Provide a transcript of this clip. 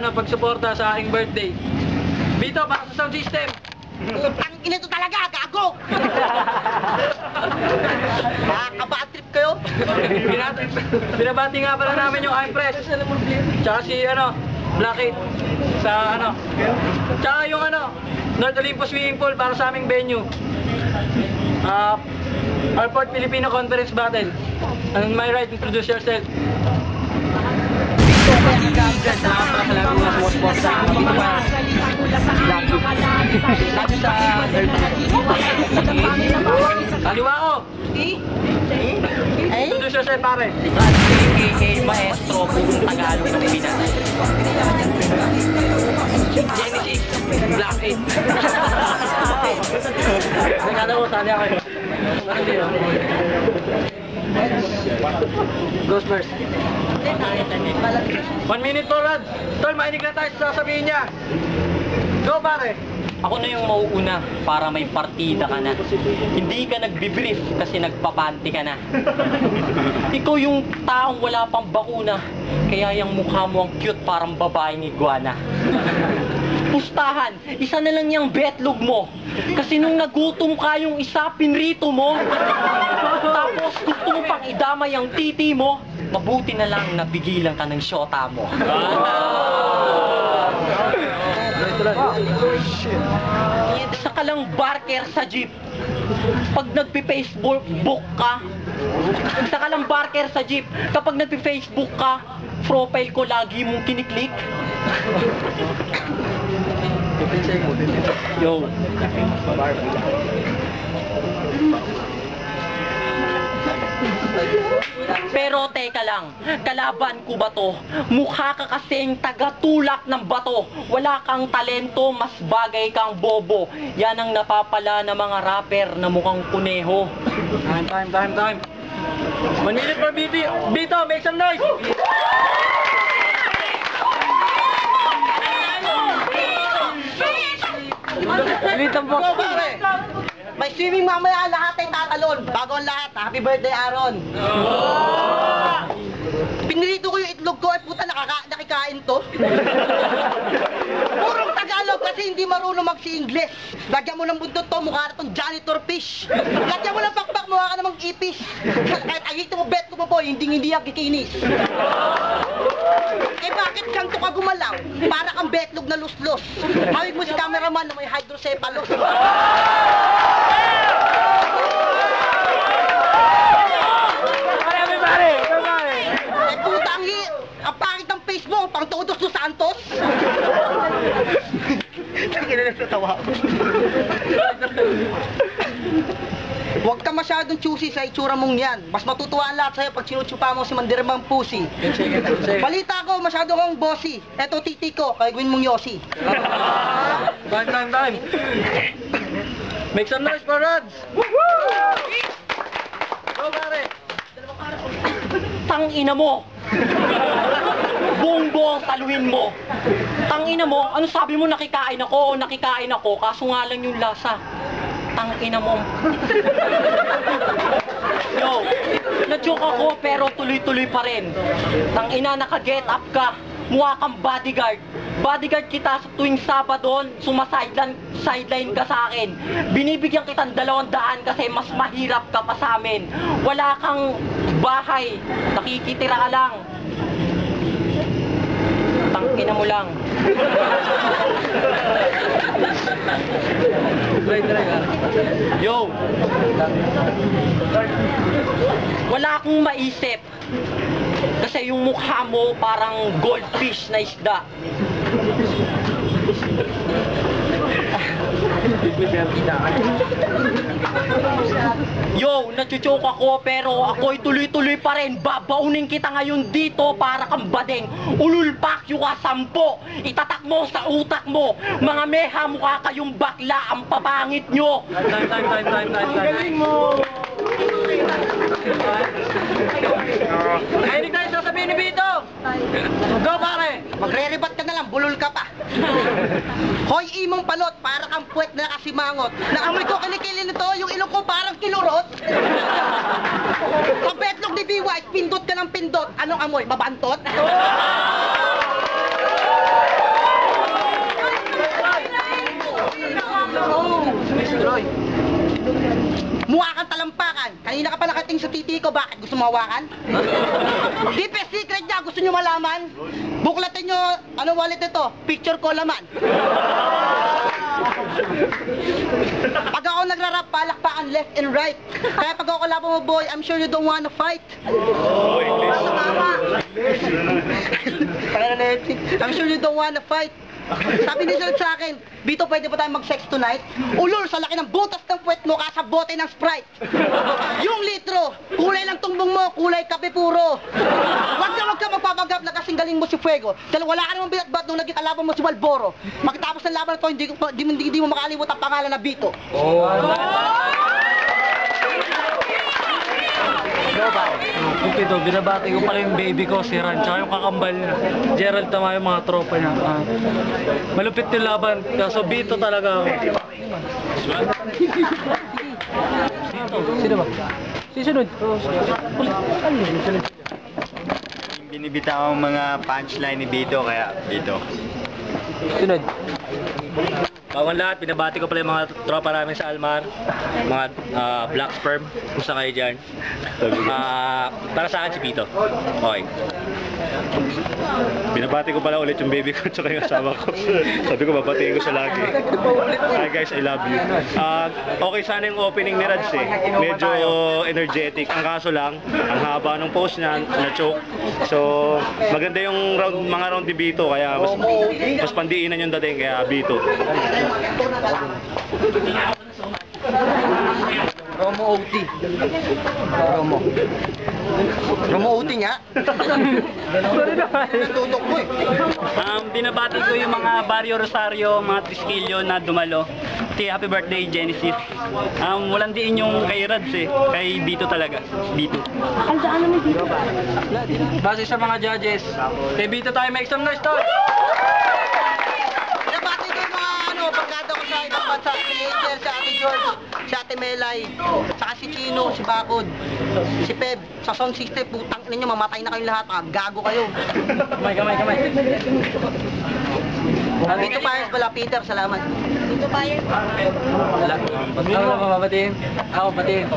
sa pagsuporta sa aking birthday. Bito, para sa sound system. Ang ina to talaga, gago! Nakaka-bad trip kayo? Binabati nga pala namin yung Impress. Tsaka si Blackhead sa Tsaka yung North Olympus Swimming Pool para sa aming venue. Airport Filipino Conference Battle. And my right, introduce yourself. Kaliwa ko! Introduce yourself, pare. AKA Maestro, purong Tagalog ng Pinas. Genesis, Blackhead. Nagkata ko, sali ako eh. Ghost first. 1 minute po, Rod. Tol, mainig na tayo sa sasabihin niya. Go, pare. Ako na yung mauuna para may partida ka na. Hindi ka nagbibrief kasi nagpapanti ka na. Ikaw yung taong wala pang bakuna, kaya yung mukha mo ang cute parang babaeng iguana. Pustahan, isa na lang yung betlog mo. Kasi nung nagutom ka yung isa, pinrito mo. Tapos gusto mo pang idamay ang titi mo, mabuti na lang napigilan ka ng syota mo. Isa ka lang barker sa jeep. Pag nagpi-Facebook ka, isa ka lang barker sa jeep. Kapag nagpi-Facebook ka, profile ko lagi mong kiniklik. Yo. Pero teka lang, kalaban ko ba to? Mukha ka kasing tagatulak ng bato. Wala kang talento, mas bagay kang bobo. Yan ang napapala ng mga rapper na mukhang kuneho. Time. 1 minute for BT. Bito, make some noise! Litang box. Go, pare! May swimming mamaya, lahat ay tatalon. Bago ang lahat, happy birthday, Aaron! Pinirito ko yung itlog ko at puta nakikain to. Purong Tagalog kasi hindi marunong magsi-Ingles. Lagyan mo ng buntot to, mukha na tong janitor fish. Lagyan mo ng pakpak, mukha ka namang ipis. Kahit agito mo, bet ko po, hindi yan kikinis. Eh bakit ganito ka gumalaw? Para kang betlog na luslos. Hawig mo si cameraman na may hydrocephalus. Eh puta, ang pangit ng face mo, pang Todos dos Santos. Hindi na natawa ako. Huwag ka masyadong choosy sa itsura mong yan. Mas matutuwa ang lahat sa'yo pag sinutsupa mo si Mandirmang Pusi. Balita ko, masyado kang bossy. Eto titi ko, kaya gawin mong yosi. Time. Make some noise for Rods! Go, pare! Tangina mo! Buong-buong taluin mo! Tangina mo, ano sabi mo nakikain ako o nakikain ako, kaso nga lang yung lasa. Tangina mo. Yo, na-joke ako pero tuloy-tuloy pa rin. Tangina, naka-get up ka. Mukha kang bodyguard. Bodyguard kita sa tuwing Sabado, sideline ka sa akin. Binibigyan kitang 200 kasi mas mahirap ka pa sa amin. Wala kang bahay, nakikitira ka lang. Tangina mo lang. Yo! Wala akong maisip. Kasi yung mukha mo parang goldfish na isda. Yo, nachuchoke ako pero ako'y tuloy-tuloy pa rin. Babaunin kita ngayon dito para kang badeng. Ululpakyo ka 10. Itatak mo sa utak mo. Mga meha, mukha kayong bakla. Ang papangit nyo. Time. Ang galing mo! Ay, hindi tayo sasabihin ni Bito! Go, pare! Magre-rebat ka na lang, bulol ka pa. Hoy, imong palot, para kang puwet na nakasimangot. Naamoy ko kilikili nito, yung ilong ko parang kilurot. Sa betlog ni B-White, pindot ka ng pindot. Anong amoy? Mabantot? mawakan? Deepest secret niya, gusto nyo malaman? Buklatin nyo, ano wallet ito? Picture ko laman. Pag ako nagrarap, palakpakan left and right. Kaya pag ako kalaban mo, boy, I'm sure you don't wanna fight. I'm sure you don't wanna fight. Sabi ni Sir sa akin, Bito, pwede ba tayo mag-sex tonight? Ulol, sa laki ng butas ng puwet mo, kasa bote ng Sprite. Yung litro, kulay lang tumbong mo, kulay kape puro. Wag ka magpapanggap na kasing galing mo si Fuego. Dahil wala ka namang binatbat nung naging kalaban mo si Malboro. Makitapos ng laban na to, hindi mo makalimut ang pangalan na Bito. Ito, binabati ko pala yung baby ko, si Ran, tsaka yung kakambal niya. Gerald tama yung mga tropa niya. Malupit yung laban, kaso Bito talaga ako. Sino ba? Sisunod. Binibitaw ang mga punchline ni Bito, kaya Bito. Sunod. Bawang lahat, binabati ko pala yung mga tropa namin sa Almar, mga black sperm, kumusta kayo dyan? Para sa akin si Pito. Okay. Binabati ko pala ulit yung baby ko tsaka yung asawa ko. Sabi ko, babatiin ko siya lagi. Hi guys, I love you. Okay sana yung opening ni Rads eh. Medyo energetic. Ang kaso lang, ang haba ng post niya, na-choke. So, maganda yung mga round ni Bito, kaya mas pandiinan yung dating, kaya Bito. Romo OT. Romo OT nga. Natutok mo eh. Binabati ko yung mga Barrio Rosario, mga Triskillo na dumalo. Happy birthday, Genesis. Walang diin yung kay Rads eh. Kay Bito talaga. Bito. Base sa mga judges, kay Bito tayo make some noise to! Binabati ko yung mga barkada ko sa ibang bansa. Si Angel, si Ate George, si Ate Melay, saka si Chino, si Bakod, si Peb. Sa sound system, putang ninyo, mamatay na kayong lahat. Gago kayo. Kamay. Dito Pires pala, Peter, salamat. Wala. Ako babatiin. Ako batiin.